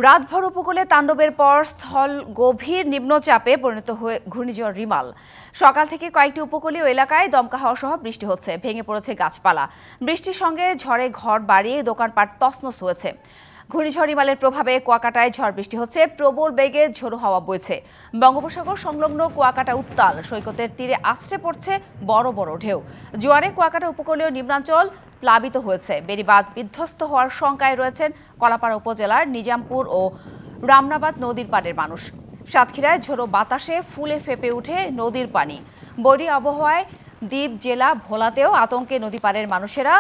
রাতভর উপকূলে তাণ্ডবের পর স্থল গভীর নিম্নচাপে পরিণত হয়ে ঘূর্ণিঝড় রিমাল। সকাল থেকে কয়েকটি উপকূলীয় এলাকায় দমকা হাওয়া সহ বৃষ্টি হচ্ছে, ভেঙে পড়েছে গাছপালা। বৃষ্টির সঙ্গে ঝড়ে ঘর বাড়ি, দোকানপাট তছনছ হয়েছে। ঘূর্ণিঝড় রিমালের প্রভাবে কুয়াকাটায় ঝড় বৃষ্টি হচ্ছে, প্রবল বেগে ঝোড়ো হাওয়া বইছে। বঙ্গোপসাগর সংলগ্ন কুয়াকাটা উত্তাল, সৈকতের তীরে আছড়ে পড়ছে বড় বড় ঢেউ। জোয়ারে কুয়াকাটা উপকূলীয় নিম্নাঞ্চল প্লাবিত হয়েছে। বেড়িবাঁধ বিধ্বস্ত হওয়ার শঙ্কায় রয়েছেন কলাপাড়া উপজেলার নিজামপুর ও রামনাবাদ নদীর পাড়ের মানুষ। সাতক্ষীরায় ঝোড়ো বাতাসে ফুলে ফেপে উঠে নদীর পানি। বৈরী আবহাওয়ায় দ্বীপ জেলা ভোলাতেও আতঙ্কে নদী পাড়ের মানুষেরা।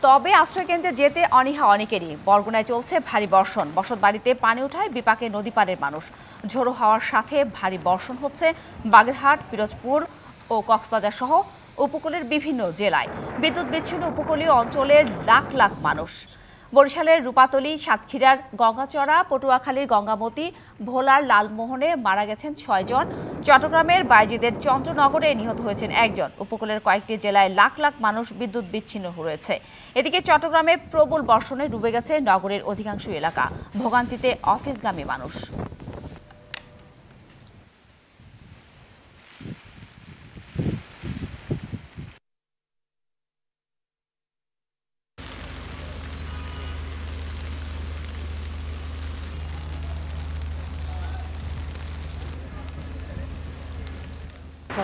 তবে আশ্রয়কেন্দ্রে যেতে অনীহা অনেকেরই। বরগুনায় চলছে ভারী বর্ষণ, বসতবাড়িতে পানি ওঠায় বিপাকে নদী পাড়ের মানুষ। ঝোড়ো হাওয়ার সাথে ভারী বর্ষণ হচ্ছে বাগেরহাট, পিরোজপুর ও কক্সবাজার সহ উপকূলের বিভিন্ন জেলায়। বিদ্যুৎ বিচ্ছিন্ন উপকূলীয় অঞ্চলের লাখ লাখ মানুষ। বরিশালের রূপাতলী, সাতক্ষীরার গঙ্গাচড়া, পটুয়াখালীর গঙ্গামতি, ভোলার লালমোহনে মারা গেছেন 6 জন। চট্টগ্রামের বাইজিদের চন্দ্রনগরে নিহত হয়েছেন 1 জন। উপকূলের কয়েকটি জেলায় লাখ লাখ মানুষ বিদ্যুৎ বিচ্ছিন্ন রয়েছে। এদিকে চট্টগ্রামে প্রবল বর্ষণে ডুবে গেছে নগরের অধিকাংশ এলাকা। ভোগান্তিতে অফিসগামী মানুষ।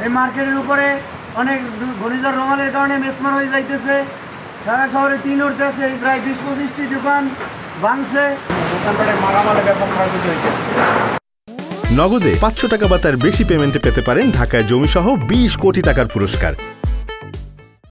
এই মার্কেটের উপরে অনেক ঘূর্ণিঝড় রোমালের কারণে মেসমার হয়ে যাইতেছে। ঢাকা শহরে 3 উঠতেছে, প্রায় 20-25টি দোকান ভাঙছে। দোকানপাটে মালামালে ব্যাপক ক্ষয়ক্ষতি হয়েছে। নগদে 500 টাকা বা তার বেশি পেমেন্টে পেতে পারেন ঢাকায় জমিসহ 20 কোটি টাকার পুরস্কার।